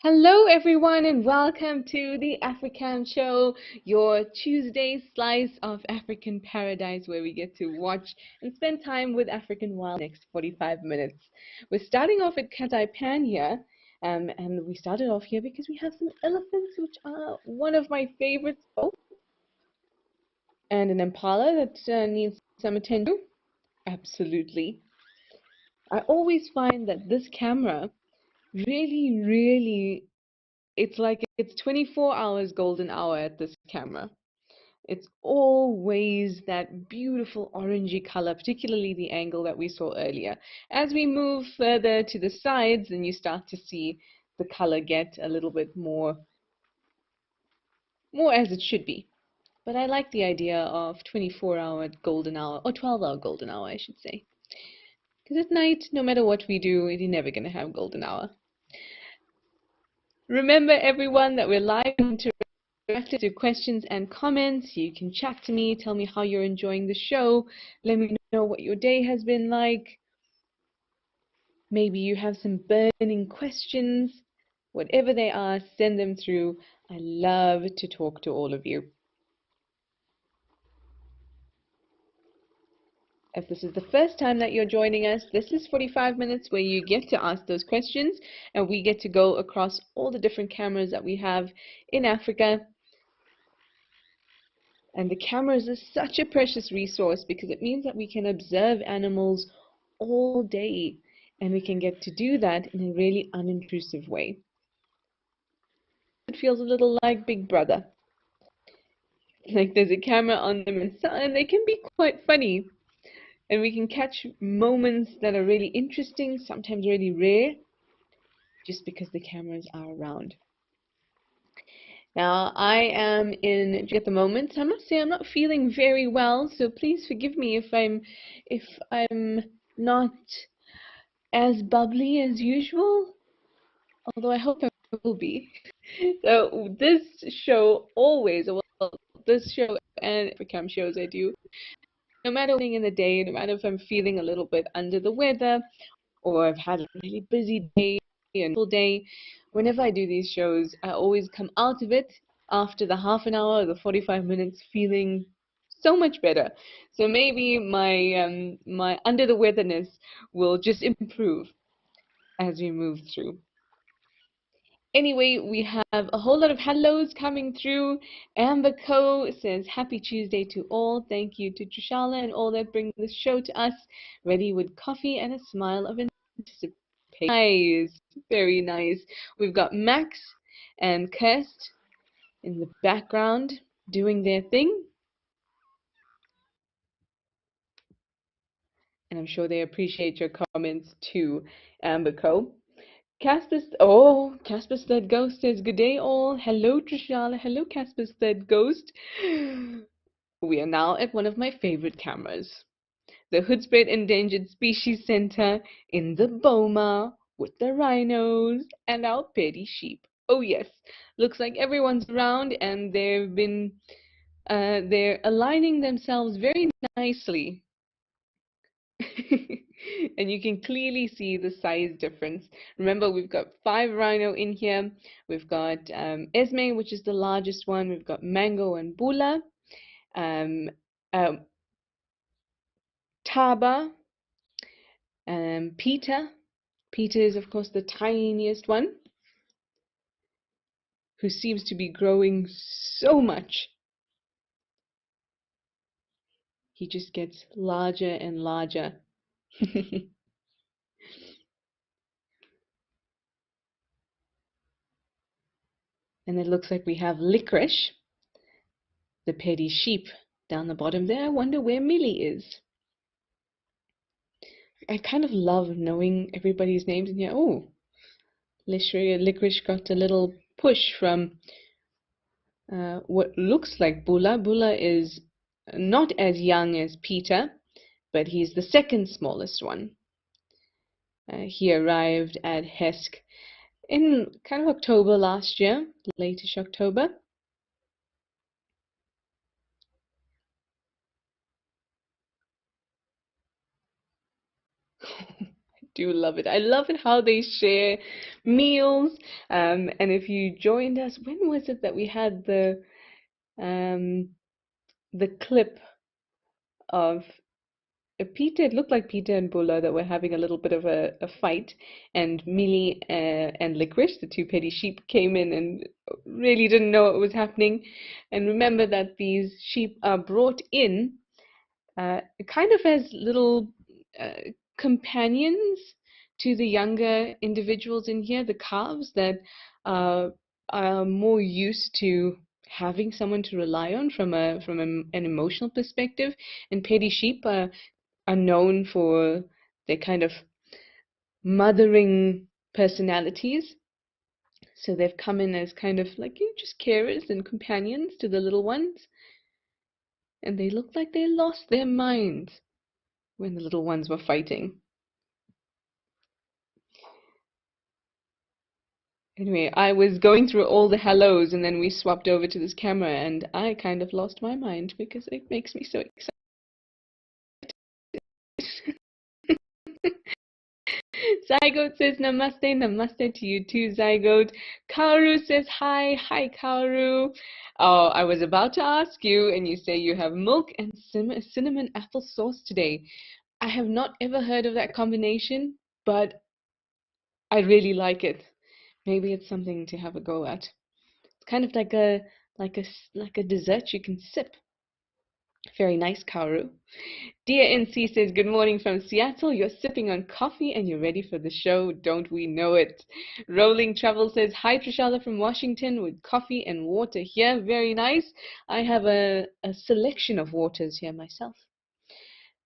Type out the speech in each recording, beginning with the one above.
Hello, everyone, and welcome to the Africam show, your Tuesday slice of African paradise, where we get to watch and spend time with African wild next 45 minutes. We're starting off at Katmai here, and we started off here because we have some elephants, which are one of my favorites. Oh, and an impala that needs some attention. Absolutely. I always find that this camera really it's like it's 24 hours golden hour at this camera. It's always that beautiful orangey color, particularly the angle that we saw earlier. As we move further to the sides, then you start to see the color get a little bit more as it should be. But I like the idea of 24-hour golden hour, or 12-hour golden hour, I should say. Because at night, no matter what we do, you're never going to have golden hour. Remember, everyone, that we're live and interactive to questions and comments. You can chat to me, tell me how you're enjoying the show, let me know what your day has been like. Maybe you have some burning questions. Whatever they are, send them through. I love to talk to all of you. If this is the first time that you're joining us, this is 45 minutes where you get to ask those questions, and we get to go across all the different cameras that we have in Africa. And the cameras are such a precious resource because it means that we can observe animals all day, and we can get to do that in a really unintrusive way. It feels a little like Big Brother. Like there's a camera on them, and they can be quite funny. And we can catch moments that are really interesting, sometimes really rare, just because the cameras are around. Now, I am in at the moment. I must say I'm not feeling very well, so please forgive me if I'm not as bubbly as usual, although I hope I will be. So this show always, well, this show and Africam shows I do, no matter when in the day, no matter if I'm feeling a little bit under the weather or I've had a really busy day and full day, whenever I do these shows, I always come out of it after the half an hour or the 45 minutes feeling so much better. So maybe my under the weatherness will just improve as we move through. Anyway, we have a whole lot of hellos coming through. Amber Co says, Happy Tuesday to all. Thank you to Trishala and all that bring this show to us. Ready with coffee and a smile of anticipation. Nice. Very nice. We've got Max and Kirst in the background doing their thing. And I'm sure they appreciate your comments too, Amber Co. Casper's third ghost says, good day all. Hello Trishala. Hello Casper's third ghost. We are now at one of my favorite cameras. The Hoodspred Endangered Species Center in the Boma with the rhinos and our petty sheep. Oh yes, looks like everyone's around and they're aligning themselves very nicely. And you can clearly see the size difference. Remember, we've got 5 rhino in here. We've got Esme, which is the largest one. We've got Mango and Bula. Taba. Peter. Peter is, of course, the tiniest one, who seems to be growing so much. He just gets larger and larger. And it looks like we have Licorice, the petty sheep, down the bottom there. I wonder where Millie is. I kind of love knowing everybody's names in here. Oh, Licorice got a little push from what looks like Bula. Bula is not as young as Peter, but he's the second smallest one. He arrived at Hesk in kind of October last year, late-ish October. I do love it. I love it how they share meals. And if you joined us, when was it that we had um, the clip of Peter? It looked like Peter and Bulla that were having a little bit of a fight, and Millie and Licorice, the two petty sheep, came in and really didn't know what was happening. And remember that these sheep are brought in kind of as little companions to the younger individuals in here, the calves that are more used to having someone to rely on from an emotional perspective. And petty sheep are known for their kind of mothering personalities. So they've come in as kind of like, you know, just carers and companions to the little ones. And they look like they lost their minds when the little ones were fighting. Anyway, I was going through all the hellos and then we swapped over to this camera and I kind of lost my mind because it makes me so excited. Zygote says namaste, namaste to you too, Zygote. Kaoru says hi, hi Kaoru. Oh, I was about to ask you, and you say you have milk and cinnamon apple sauce today. I have not ever heard of that combination, but I really like it. Maybe it's something to have a go at. It's kind of like a dessert you can sip. Very nice, Kaoru. Dear NC says, good morning from Seattle. You're sipping on coffee and you're ready for the show. Don't we know it? Rolling Travel says, hi, Trishala from Washington with coffee and water here. Very nice. I have a selection of waters here myself.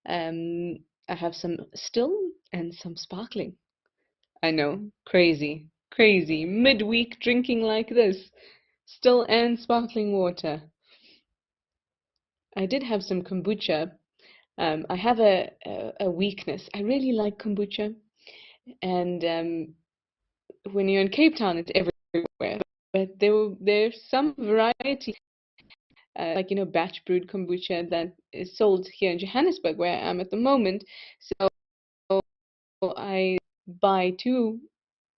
I have some still and some sparkling. I know, crazy, crazy. Midweek drinking like this. Still and sparkling water. I did have some kombucha. I have a weakness. I really like kombucha, and when you're in Cape Town, it's everywhere. But there's some variety, like you know, batch brewed kombucha that is sold here in Johannesburg, where I am at the moment. So I buy two,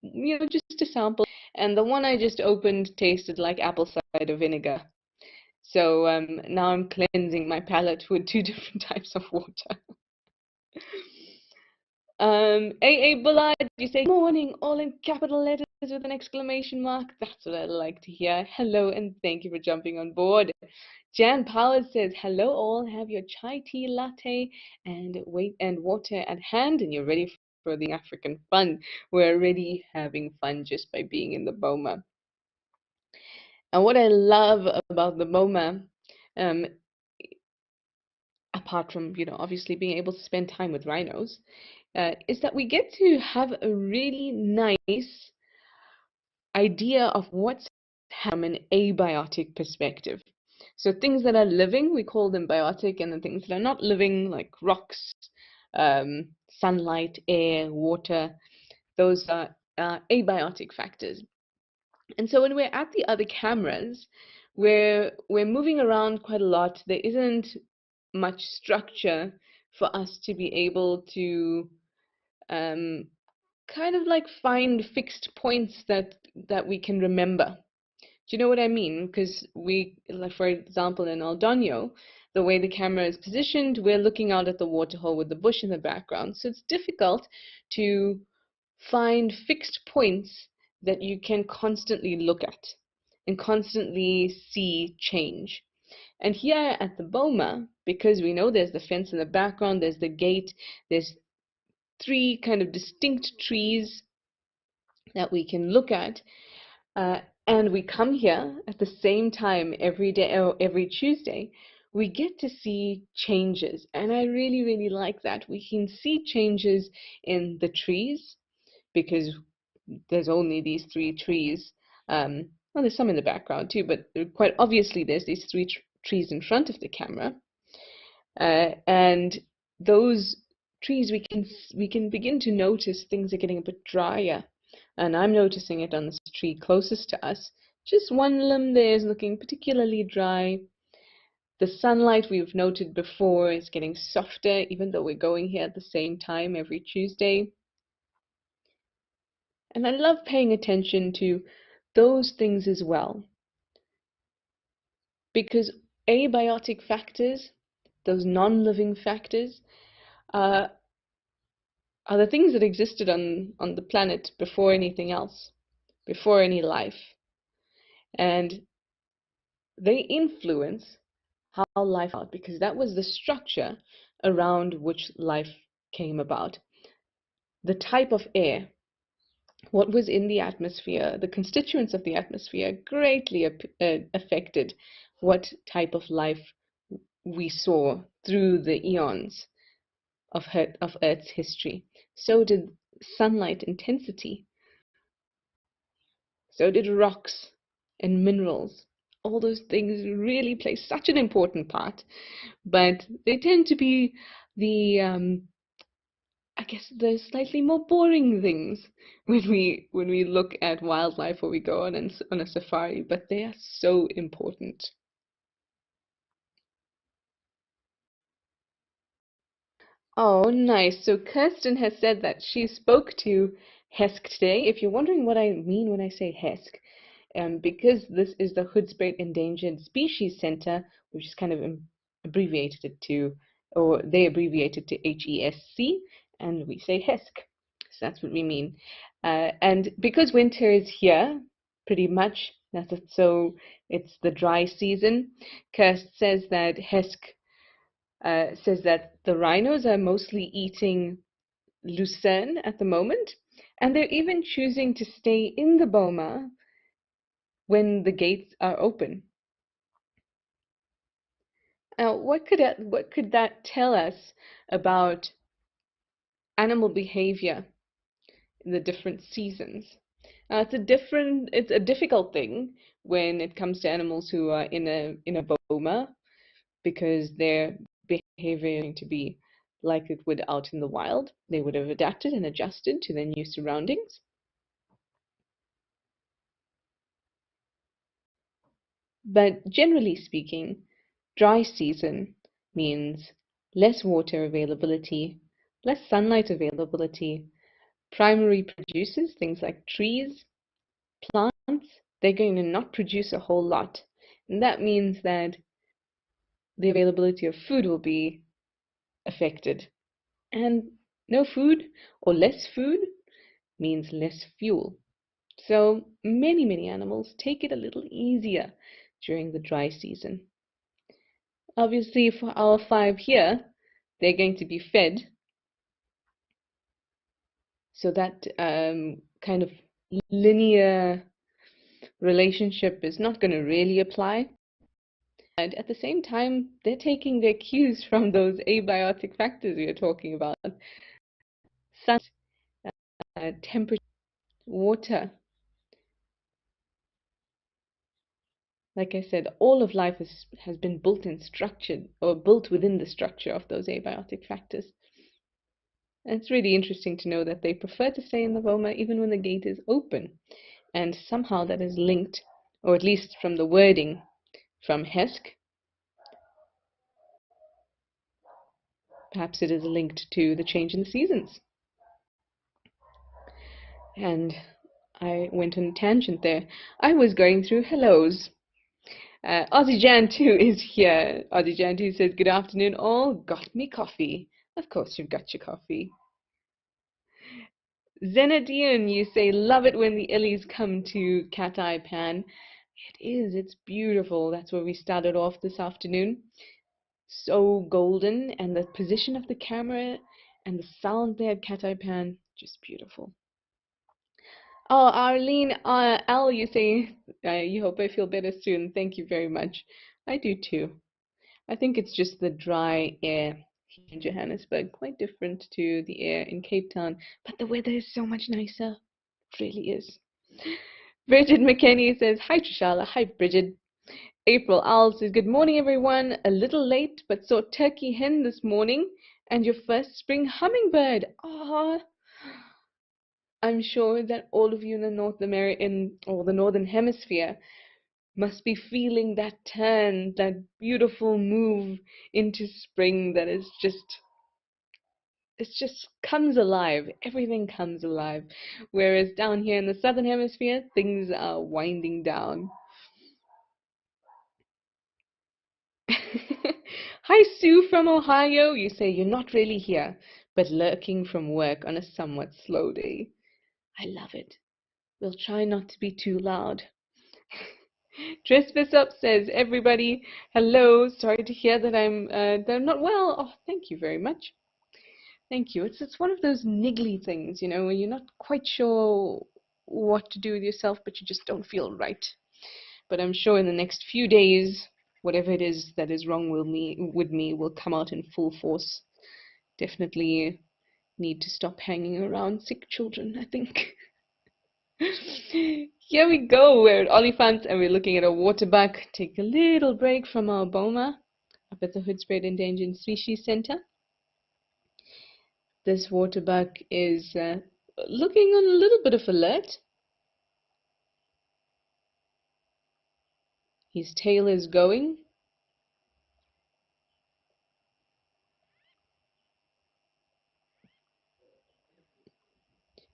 you know, just a sample. And the one I just opened tasted like apple cider vinegar. So now I'm cleansing my palate with two different types of water. AA Bullard, you say morning, all in capital letters with an exclamation mark. That's what I like to hear. Hello and thank you for jumping on board. Jan Powers says, hello all, have your chai tea latte and water at hand and you're ready for the African fun. We're already having fun just by being in the Boma. And what I love about the Boma, apart from, you know, obviously being able to spend time with rhinos, is that we get to have a really nice idea of what's from an abiotic perspective. So things that are living, we call them biotic, and the things that are not living, like rocks, sunlight, air, water, those are abiotic factors. And so when we're at the other cameras, we're moving around quite a lot. There isn't much structure for us to be able to kind of like find fixed points that we can remember. Do you know what I mean? Because we, like for example, in El Doño, the way the camera is positioned, we're looking out at the waterhole with the bush in the background. So it's difficult to find fixed points that you can constantly look at and constantly see change. And here at the Boma, because we know there's the fence in the background, there's the gate, there's three kind of distinct trees that we can look at, and we come here at the same time every day or every Tuesday, we get to see changes. And I really, really like that. We can see changes in the trees because there's only these three trees. Well, there's some in the background too, but quite obviously there's these three trees in front of the camera. And those trees, we can begin to notice things are getting a bit drier. And I'm noticing it on this tree closest to us. Just one limb there is looking particularly dry. The sunlight we've noted before is getting softer, even though we're going here at the same time every Tuesday. And I love paying attention to those things as well, because abiotic factors, those non-living factors, uh, are the things that existed on the planet before anything else, before any life. And they influence how life out, because that was the structure around which life came about. The type of air, what was in the atmosphere, the constituents of the atmosphere greatly affected what type of life we saw through the eons of Earth's history. So did sunlight intensity. So did rocks and minerals. All those things really play such an important part, but they tend to be the I guess the slightly more boring things when we look at wildlife or we go on a safari, but they are so important. Oh, nice. So Kirsten has said that she spoke to HESC today. If you're wondering what I mean when I say HESC, because this is the Hoedspruit Endangered Species Center, which is kind of abbreviated it to, or they abbreviated to HESC, and we say HESC. So that's what we mean. And because winter is here, pretty much, that's it, so it's the dry season. Kirst says that HESC says that the rhinos are mostly eating lucerne at the moment, and they're even choosing to stay in the Boma when the gates are open. Now, what could that tell us about animal behavior in the different seasons? It's a difficult thing when it comes to animals who are in a Boma, because their behavior is going to be like it would out in the wild. They would have adapted and adjusted to their new surroundings. But generally speaking, dry season means less water availability, less sunlight availability. Primary producers, things like trees, plants, they're going to not produce a whole lot. And that means that the availability of food will be affected. And no food or less food means less fuel. So many animals take it a little easier during the dry season. Obviously, for our 5 here, they're going to be fed, so that kind of linear relationship is not going to really apply. And at the same time, they're taking their cues from those abiotic factors we are talking about. Sun, temperature, water. Like I said, all of life has been built in structured or built within the structure of those abiotic factors. And it's really interesting to know that they prefer to stay in the Boma even when the gate is open. And somehow that is linked, or at least from the wording from HESC, perhaps it is linked to the change in the seasons. And I went on a tangent there. I was going through hellos. Aussie Jan 2 is here. Aussie Jan 2 says, good afternoon all. Got me coffee. Of course you've got your coffee. Zenadian, you say, love it when the illies come to Katmai Pan. It is, it's beautiful. That's where we started off this afternoon. So golden, and the position of the camera and the sound there at Katmai Pan, just beautiful. Oh, Arlene, Al, you say, you hope I feel better soon. Thank you very much. I do too. I think it's just the dry air here in Johannesburg, quite different to the air in Cape Town, but the weather is so much nicer. It really is. Bridget McKenney says, hi Trishala, hi Bridget. April Owl says, good morning everyone. A little late, but saw turkey hen this morning and your first spring hummingbird. Ah, I'm sure that all of you in the the Northern Hemisphere must be feeling that turn, that beautiful move into spring that is just it just comes alive. Everything comes alive. Whereas down here in the southern hemisphere, things are winding down. Hi, Sue from Ohio. You say you're not really here, but lurking from work on a somewhat slow day. I love it. We'll try not to be too loud. Trespass Up says, everybody, hello. Sorry to hear that I'm not well. Oh, thank you very much. Thank you. It's one of those niggly things, you know, when you're not quite sure what to do with yourself, but you just don't feel right. But I'm sure in the next few days, whatever it is that is wrong with me will come out in full force. Definitely need to stop hanging around sick children, I think. Here we go. We're at Oliphant and we're looking at a waterbuck. Take a little break from our Boma up at the Hoodspray Endangered Species Center. This waterbuck is looking on a little bit of alert. His tail is going.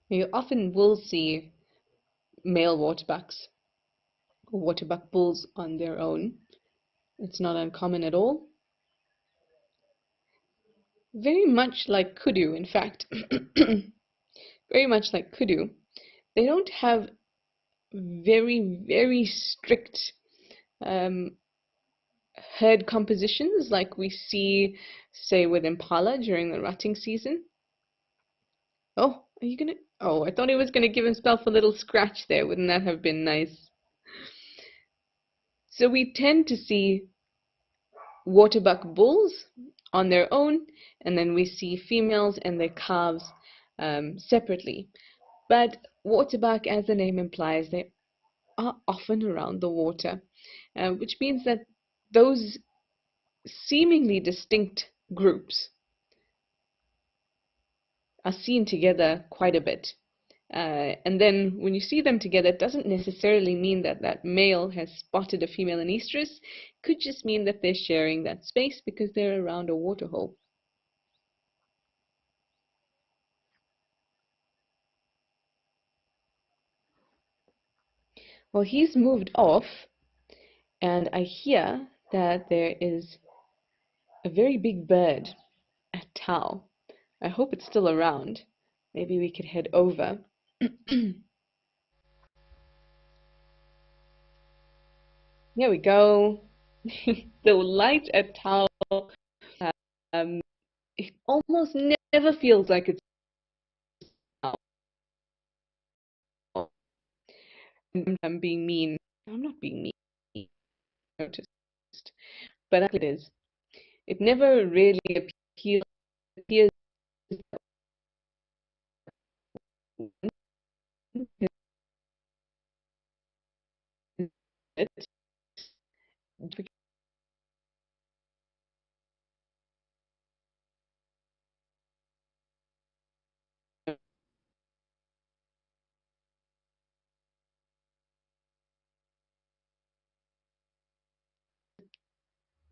You often will see male waterbucks or waterbuck bulls on their own. It's not uncommon at all. Very much like kudu, in fact. Very much like kudu. They don't have very, very strict herd compositions like we see, say, with impala during the rutting season. Oh, are you gonna? Oh, I thought he was gonna give himself a little scratch there. Wouldn't that have been nice? So we tend to see waterbuck bulls on their own, and then we see females and their calves separately. But waterbuck, as the name implies, they are often around the water, which means that those seemingly distinct groups are seen together quite a bit. And then when you see them together, it doesn't necessarily mean that that male has spotted a female in estrus. It could just mean that they're sharing that space because they're around a waterhole. Well, he's moved off, and I hear that there is a very big bird at Tau. I hope it's still around. Maybe we could head over. Here we go. The light at Tau, um, it almost never feels like it's Tau. I'm being mean. I'm not being mean, noticed, but it is. It never really appears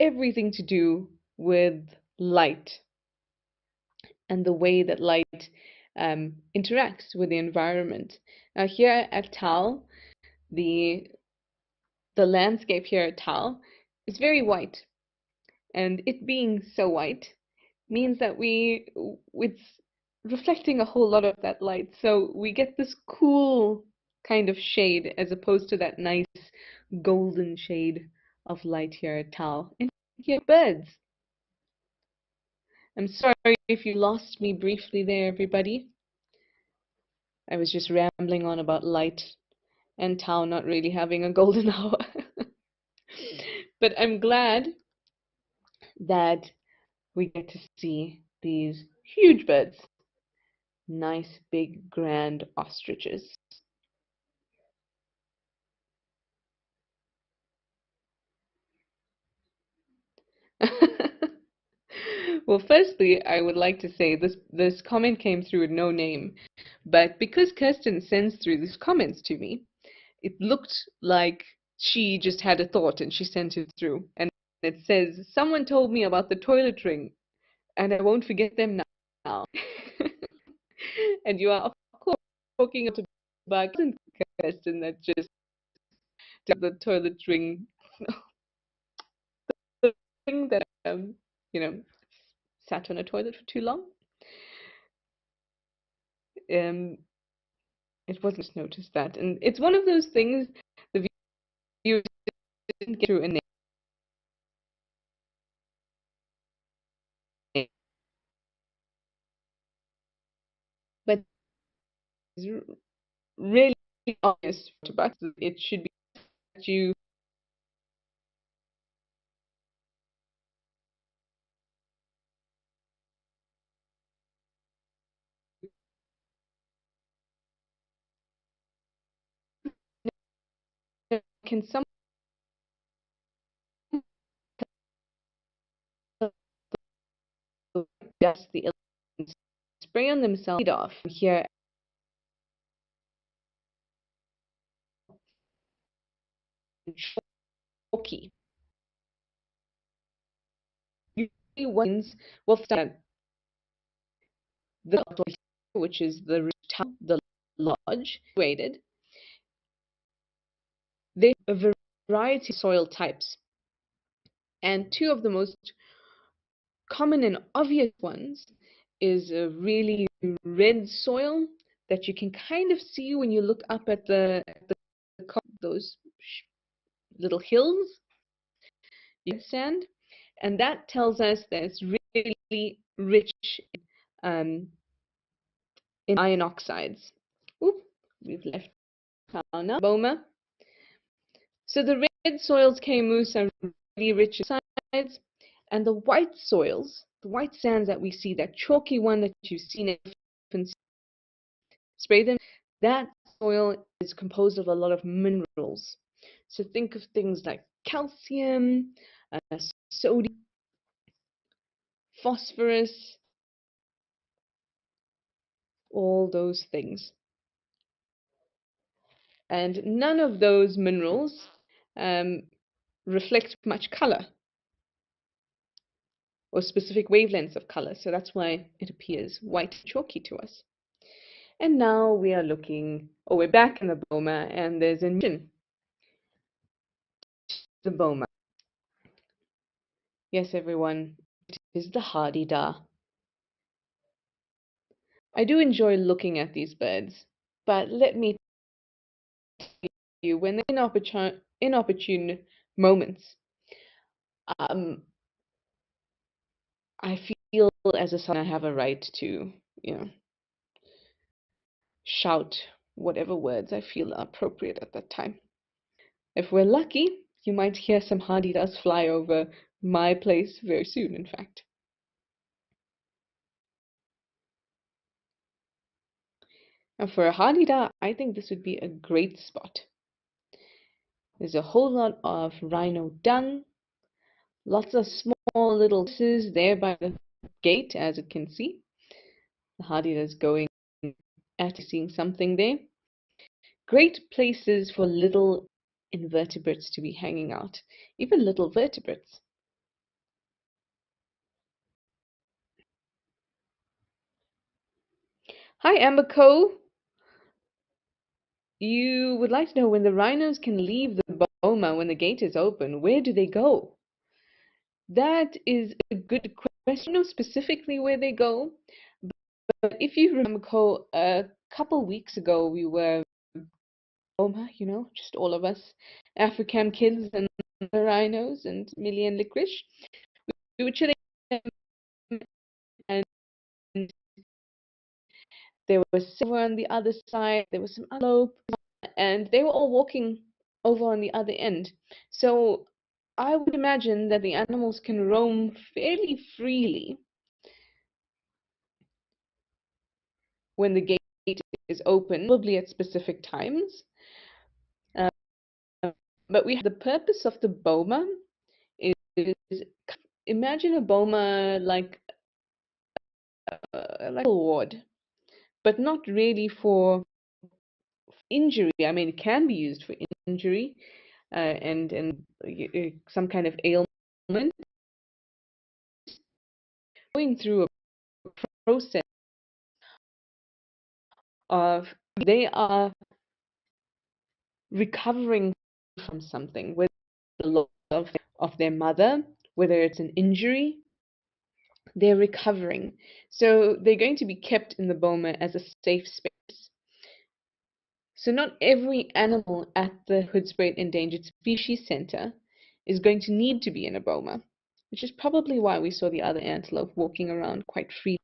everything to do with light and the way that light interacts with the environment. Now here at Tal, the landscape here at Tal is very white, and it being so white means that it's reflecting a whole lot of that light, so we get this cool kind of shade as opposed to that nice golden shade of light here at Tal. And here birds. I'm sorry if you lost me briefly there, everybody. I was just rambling on about light and Tau not really having a golden hour. But I'm glad that we get to see these huge birds. Nice, big, grand ostriches. Well, firstly, I would like to say this comment came through with no name, but because Kirsten sends through these comments to me, it looked like she just had a thought and she sent it through. And it says, someone told me about the toilet ring, and I won't forget them now. now. And you are, of course, talking about a person that just did the toilet ring, the thing that, you know, sat on a toilet for too long. It wasn't noticed that. And it's one of those things the viewers didn't get through a name. But it's really obvious to Bucks. It should be that you can somehow dust the elements, spray on themselves off here. Chalky. Usually ones will start the which is the town, the lodge, situated. There are a variety of soil types, and two of the most common and obvious ones is a really red soil that you can kind of see when you look up at those little hills, sand, and that tells us that it's really rich in iron oxides. Oop, we've left now. Boma. So the red soils, Moose, are really rich in oxides, and the white soils, the white sands that we see, that chalky one that you've seen spray them, that soil is composed of a lot of minerals. So think of things like calcium, sodium, phosphorus, all those things. And none of those minerals reflect much color or specific wavelengths of color. So that's why it appears white and chalky to us. And now we are looking, we're back in the Boma, and there's a mission. The Boma. Yes, everyone, it is the hardy-da. I do enjoy looking at these birds, but let me tell you, when they're inopportune moments, I feel as a son I have a right to, shout whatever words I feel are appropriate at that time. If we're lucky, you might hear some hardy-das fly over my place very soon, in fact. And for a hardy-da, I think this would be a great spot. There's a whole lot of rhino dung, lots of small little places there by the gate, as you can see. The hardy-da's going at seeing something there. Great places for little invertebrates to be hanging out, even little vertebrates. Hi, Amberco. You would like to know when the rhinos can leave the Boma when the gate is open. Where do they go? That is a good question. I don't know specifically where they go, but if you remember, a couple weeks ago we were Boma, just all of us Africam kids and the rhinos and Millie and Licorice. We were chilling, and there was silver on the other side, there was some antelope, and they were all walking over on the other end. So I would imagine that the animals can roam fairly freely when the gate is open, probably at specific times. But the purpose of the Boma is imagine a Boma like a ward, but not really for injury. I mean, it can be used for injury and some kind of ailment. Going through a process of they are recovering from something, whether it's the loss of their mother, whether it's an injury, they're recovering. So they're going to be kept in the Boma as a safe space. So not every animal at the Hoedspruit Endangered Species Center is going to need to be in a Boma, which is probably why we saw the other antelope walking around quite freely.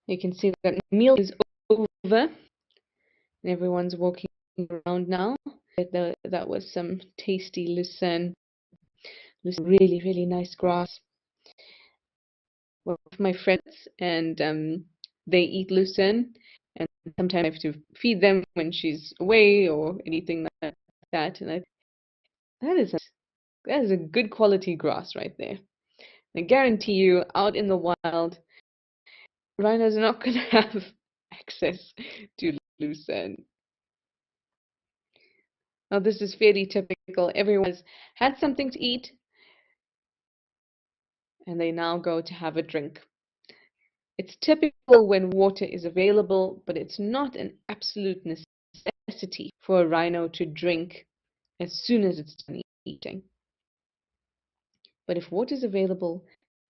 You can see that meal is over and everyone's walking around now. That was some tasty lucerne, really, really nice grass. Well, with my friends, and they eat lucerne, and sometimes I have to feed them when she's away or anything like that. And that is a good quality grass right there. I guarantee you, out in the wild, rhinos are not going to have access to lucerne. Now, this is fairly typical. Everyone has had something to eat, and they now go to have a drink. It's typical when water is available, but it's not an absolute necessity for a rhino to drink as soon as it's done eating. But if water is available,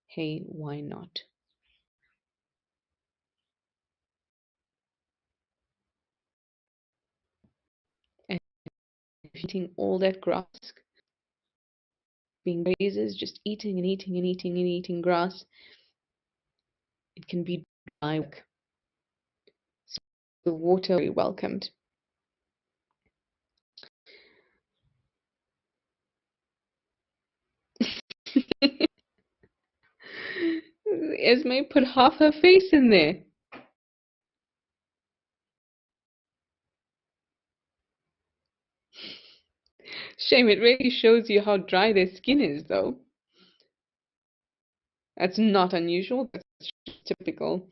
hey, why not? And if eating all that grass, being grazers, just eating and eating and eating and eating grass, it can be dry work. So the water is very welcomed. Esme put half her face in there. Shame, it really shows you how dry their skin is, though. That's not unusual, that's typical.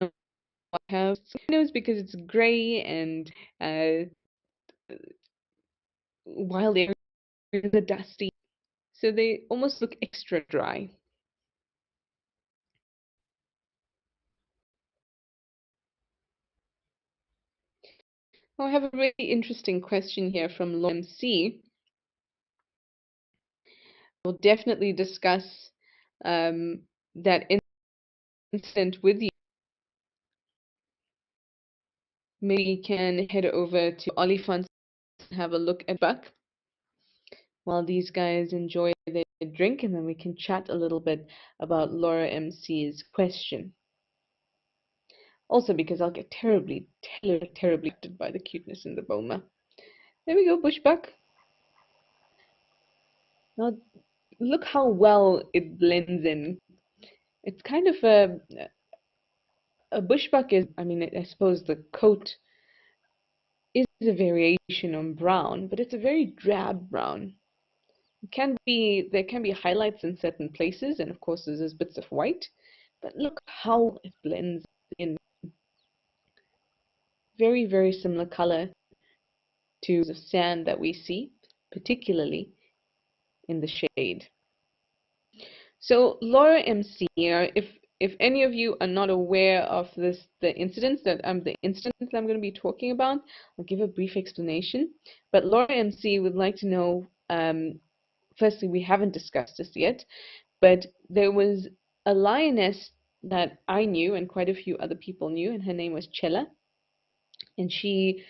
I have nose because it's gray and wild areas are dusty, so they almost look extra dry. I have a really interesting question here from Laura MC. We'll definitely discuss that incident with you. Maybe you can head over to Olifants and have a look at Buck while these guys enjoy their drink, and then we can chat a little bit about Laura MC's question. Also because I'll get terribly affected by the cuteness in the Boma. There we go, Bushbuck. Now look how well it blends in. It's kind of a bushbuck is, I mean, I suppose the coat is a variation on brown, but it's a very drab brown. There can be highlights in certain places, and of course there's bits of white, but look how it blends in. Very, very similar color to the sand that we see, particularly in the shade. So Laura MC, if any of you are not aware of the incident that I'm going to be talking about, I'll give a brief explanation. But Laura MC would like to know, firstly, we haven't discussed this yet, but there was a lioness that I knew and quite a few other people knew, and her name was Chela, and she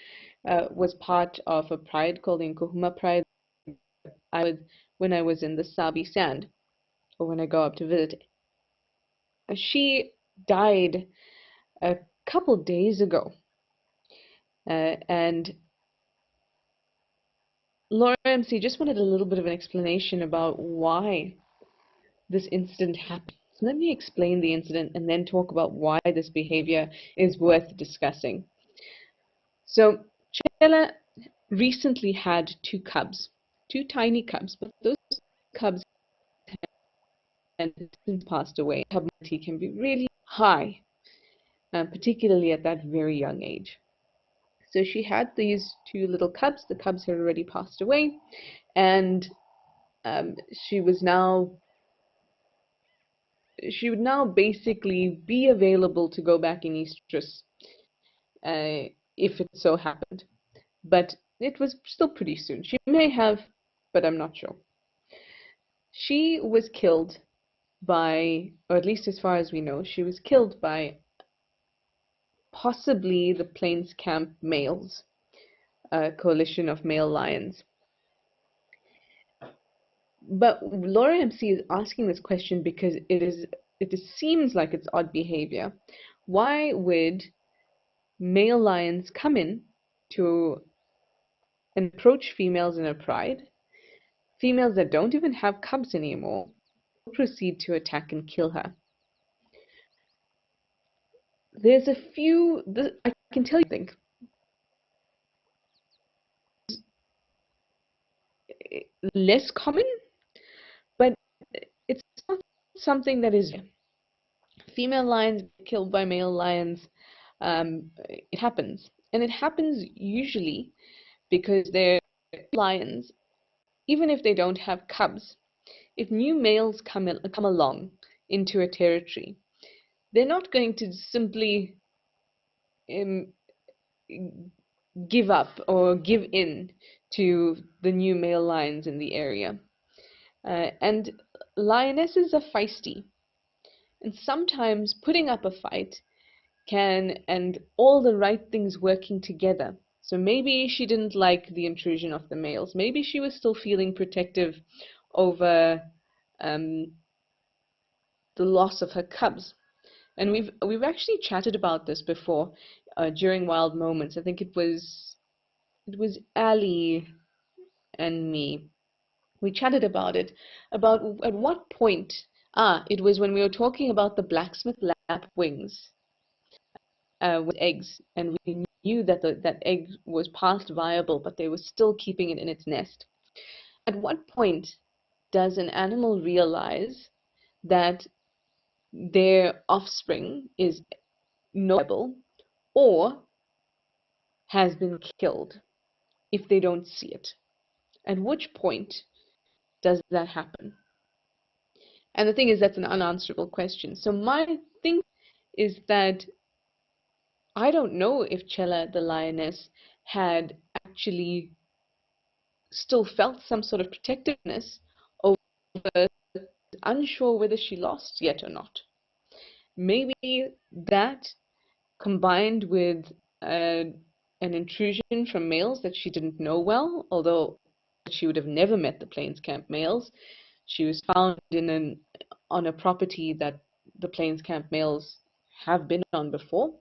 was part of a pride called the Nkuhuma Pride. When I was in the Sabi Sand, or when I go up to visit. She died a couple days ago, and Laura MC just wanted a little bit of an explanation about why this incident happened. So let me explain the incident and then talk about why this behavior is worth discussing. So Chela recently had two cubs, two tiny cubs, but those cubs had since passed away. Cub mortality can be really high. particularly at that very young age. So she had these two little cubs. The cubs had already passed away, and she was now she would now basically be available to go back in estrus if it so happened. But it was still pretty soon. She may have, but I'm not sure. She was killed by, or at least as far as we know, she was killed by possibly the Plains Camp males, a coalition of male lions. But Laura MC is asking this question because it seems like it's odd behavior. Why would male lions come in to approach females in a pride, females that don't even have cubs anymore, proceed to attack and kill her? There's a few, I can tell you, I think, less common, but it's not something that is female lions killed by male lions. It happens, and it happens usually because they're lions, even if they don't have cubs. If new males come along into a territory, they're not going to simply um, give up or give in to the new male lions in the area. And lionesses are feisty, and sometimes putting up a fight can, and all the right things working together. So maybe she didn't like the intrusion of the males. Maybe she was still feeling protective over um, the loss of her cubs. And we've actually chatted about this before during Wild Moments. I think it was Ali and me. We chatted about it, about at what point. It was when we were talking about the blacksmith lapwings with eggs, and we knew that that egg was past viable, but they were still keeping it in its nest. At what point does an animal realize that their offspring is not viable or has been killed if they don't see it? At which point does that happen? And the thing is, that's an unanswerable question. So my thing is that I don't know if Chella the lioness had actually still felt some sort of protectiveness over, unsure whether she lost yet or not. Maybe that combined with an intrusion from males that she didn't know well, although she would have never met the Plains Camp males. She was found on a property that the Plains Camp males have been on before.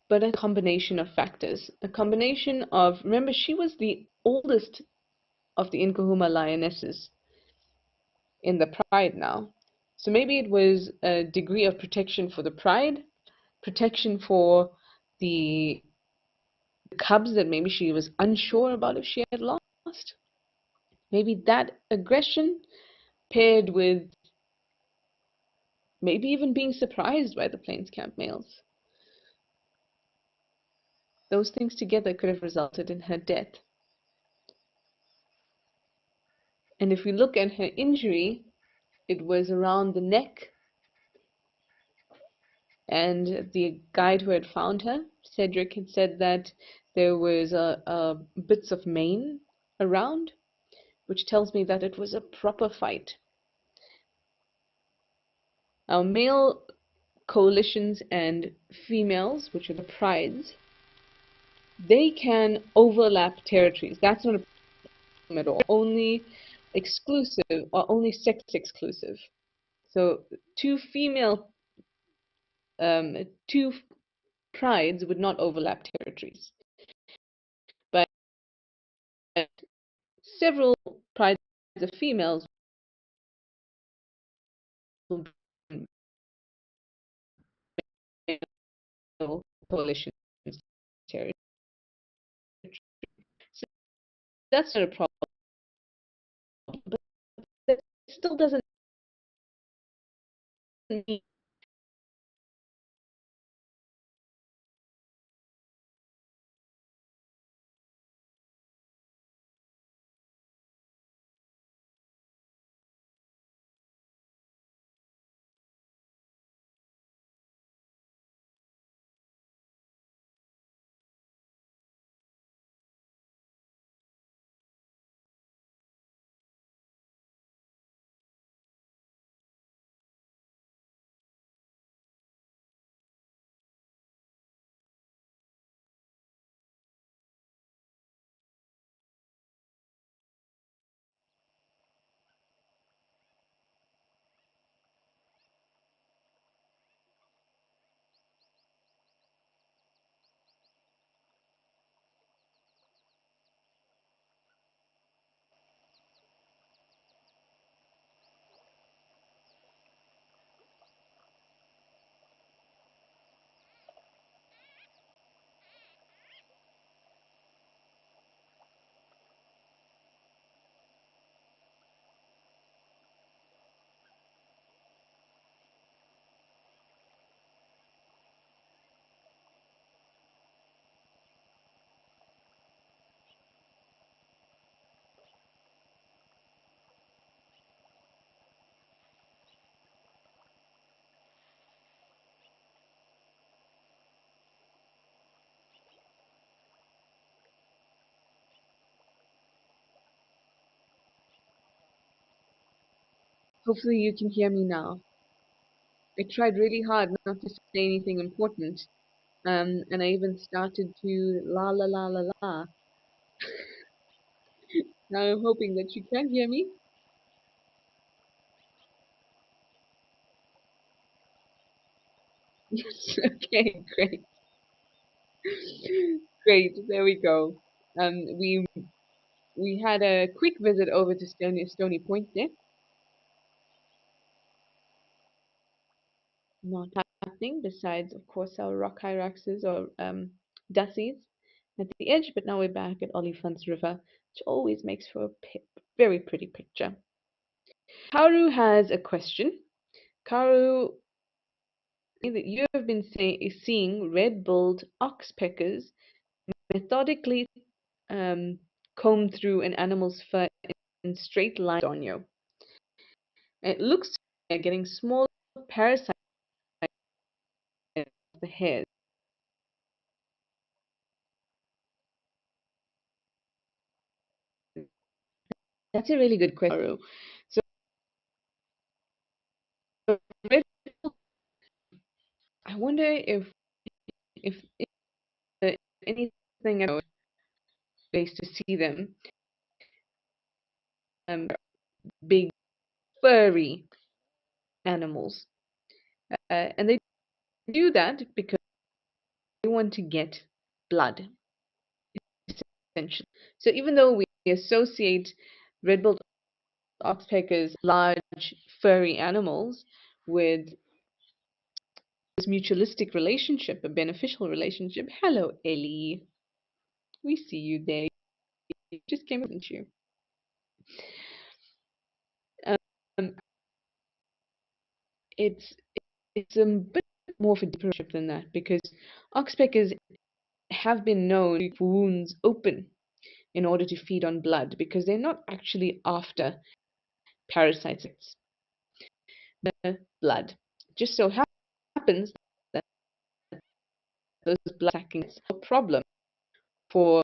But a combination of factors, a combination of, remember, she was the oldest of the Nkahuma lionesses in the pride now. So maybe it was a degree of protection for the pride, protection for the cubs that maybe she was unsure about if she had lost. Maybe that aggression paired with maybe even being surprised by the Plains Camp males. Those things together could have resulted in her death. And if we look at her injury, it was around the neck, and the guide who had found her, Cedric, had said that there was bits of mane around, which tells me that it was a proper fight. Now, male coalitions and females, which are the prides, they can overlap territories. That's not a problem at all. Only exclusive or only sex exclusive. So two prides would not overlap territories, but several prides of females will be coalitions territory. So that's not a problem, but that still doesn't mean Hopefully you can hear me now. I tried really hard not to say anything important, and I even started to la la la la la. Now I'm hoping that you can hear me. Yes, okay, great. Great, there we go. We had a quick visit over to Stony Point there. Not happening, besides, of course, our rock hyraxes or dassies at the edge, but now we're back at Oliphant's River, which always makes for a very pretty picture. Karu has a question. Karu, that you have been seeing red-billed oxpeckers methodically comb through an animal's fur in straight lines on you. It looks like they're getting small parasites in the hairs. That's a really good question. So, I wonder if anything else ways to see them, big furry animals, and they do that because they want to get blood, essentially. So even though we associate red-billed oxpeckers, large furry animals, with this mutualistic relationship, a beneficial relationship. Hello, Ellie. We see you there. You just came, didn't you? Um, it's a bit more of a deeper relationship than that, because oxpeckers have been known to leave wounds open in order to feed on blood, because they're not actually after parasites, the blood. Just so happens that those blood sacking is a problem for.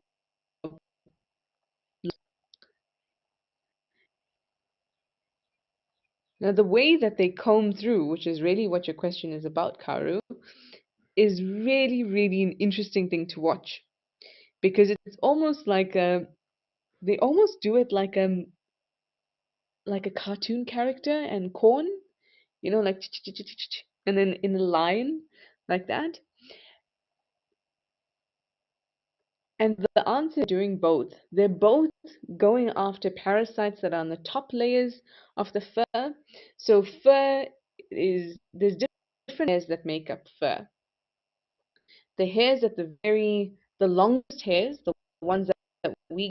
Now, the way that they comb through, which is really what your question is about, Karu, is really, really an interesting thing to watch, because it's almost like they almost do it like a cartoon character and corn, like and then in a line like that. And the answer is doing both. They're both going after parasites that are on the top layers of the fur. So there's different hairs that make up fur. The hairs at the longest hairs, the ones that we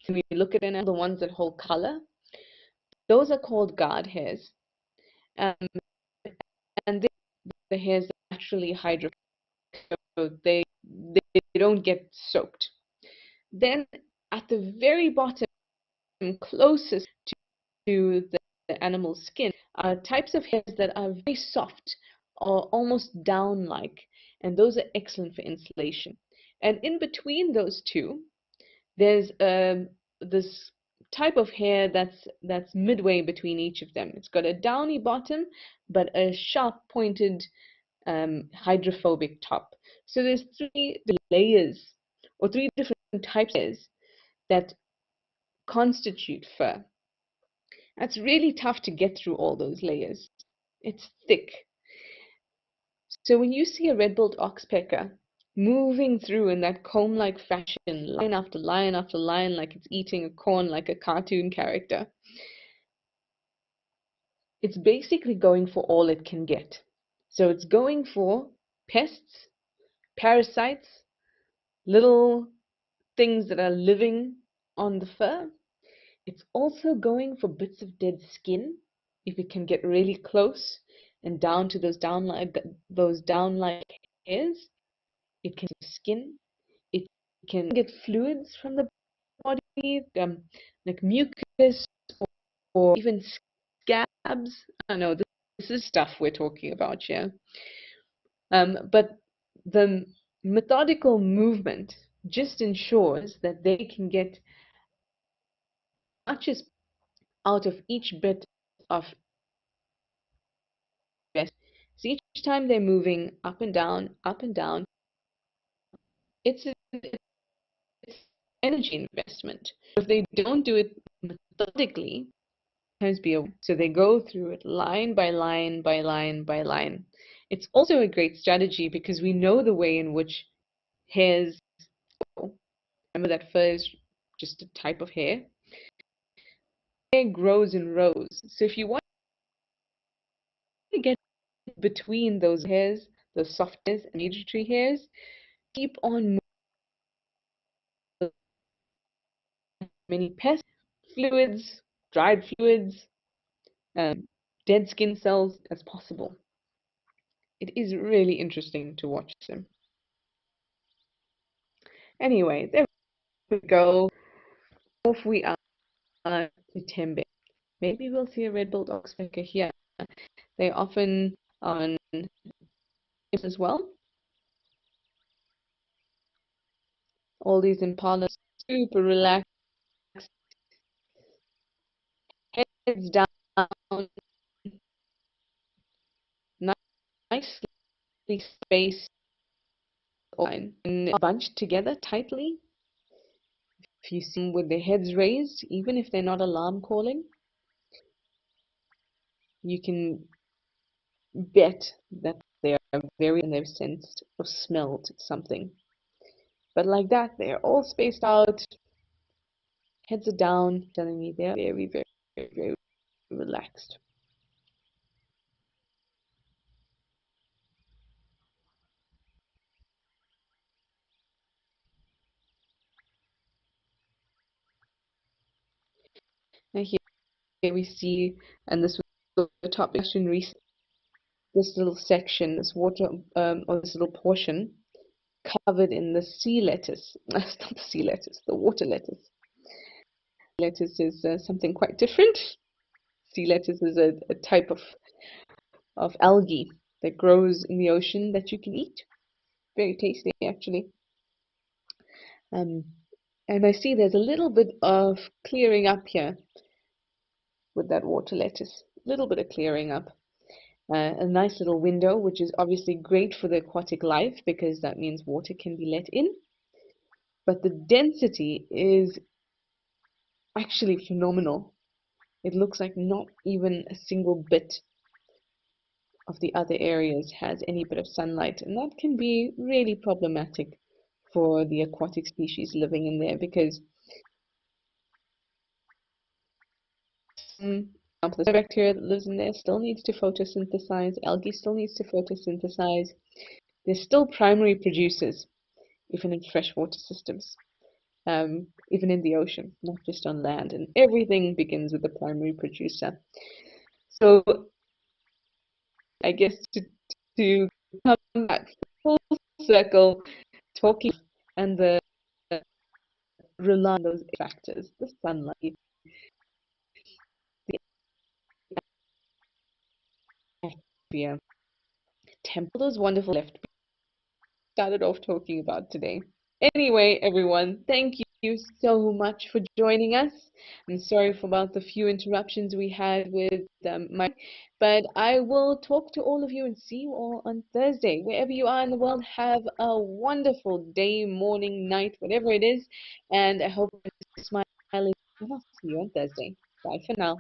when we look at an the ones that hold color, those are called guard hairs. Um, and the hairs that naturally hydrophobic, so they don't get soaked. Then at the very bottom, closest to the animal's skin, are types of hairs that are very soft or almost down-like, and those are excellent for insulation. And in between those two, there's this type of hair that's midway between each of them. It's got a downy bottom, but a sharp pointed hydrophobic top. So there's three layers or three different types of hairs that constitute fur. That's really tough to get through all those layers. It's thick. So when you see a red-billed oxpecker moving through in that comb-like fashion, line after line after line, like it's eating a corn like a cartoon character, it's basically going for all it can get. So it's going for pests, parasites, little things that are living on the fur. It's also going for bits of dead skin, if it can get really close and down to those down-like hairs. It can skin. It can get fluids from the body, like mucus or even scabs. I don't know, this is stuff we're talking about here. But the methodical movement just ensures that they can get much as out of each bit of So each time they're moving up and down, it's energy investment. If they don't do it methodically, sometimes so they go through it line by line by line by line. It's also a great strategy because we know the way in which hairs grow. Remember that fur is just a type of hair. Hair grows in rows. So if you want to get between those hairs, the soft hairs and migratory hairs, keep on moving many pests, fluids, dried fluids, dead skin cells as possible. It is really interesting to watch them. Anyway, there we go. Off we are to Tembe. Maybe we'll see a red-billed oxpecker here. They often on as well. All these impalas super relaxed, heads down, nicely spaced, and bunched together tightly. If you see them with their heads raised, even if they're not alarm calling, you can bet that they are very and they've sensed or smelled something. But like that, they're all spaced out, heads are down, telling me they're very, very, very, very relaxed. Now here we see, and this was the top section recently, this little section, this water, or this little portion, covered in the sea lettuce. Not the sea lettuce, the water lettuce. Lettuce is something quite different. Sea lettuce is a type of algae that grows in the ocean that you can eat. Very tasty, actually. And I see there's a little bit of clearing up here with that water lettuce. A little bit of clearing up. A nice little window, which is obviously great for the aquatic life because that means water can be let in. But the density is actually phenomenal. It looks like not even a single bit of the other areas has any bit of sunlight, and that can be really problematic for the aquatic species living in there because the bacteria that lives in there still needs to photosynthesize, algae still needs to photosynthesize. They're still primary producers, even in freshwater systems, even in the ocean, not just on land. And everything begins with the primary producer. So I guess to come back full circle, talking and the rely on those factors, the sunlight, the atmosphere, temple, those wonderful left started off talking about today. Anyway, everyone, thank you so much for joining us. I'm sorry for about the few interruptions we had with Mike, but I will talk to all of you and see you all on Thursday. Wherever you are in the world, have a wonderful day, morning, night, whatever it is, and I hope you're smiling. And I'll see you on Thursday. Bye for now.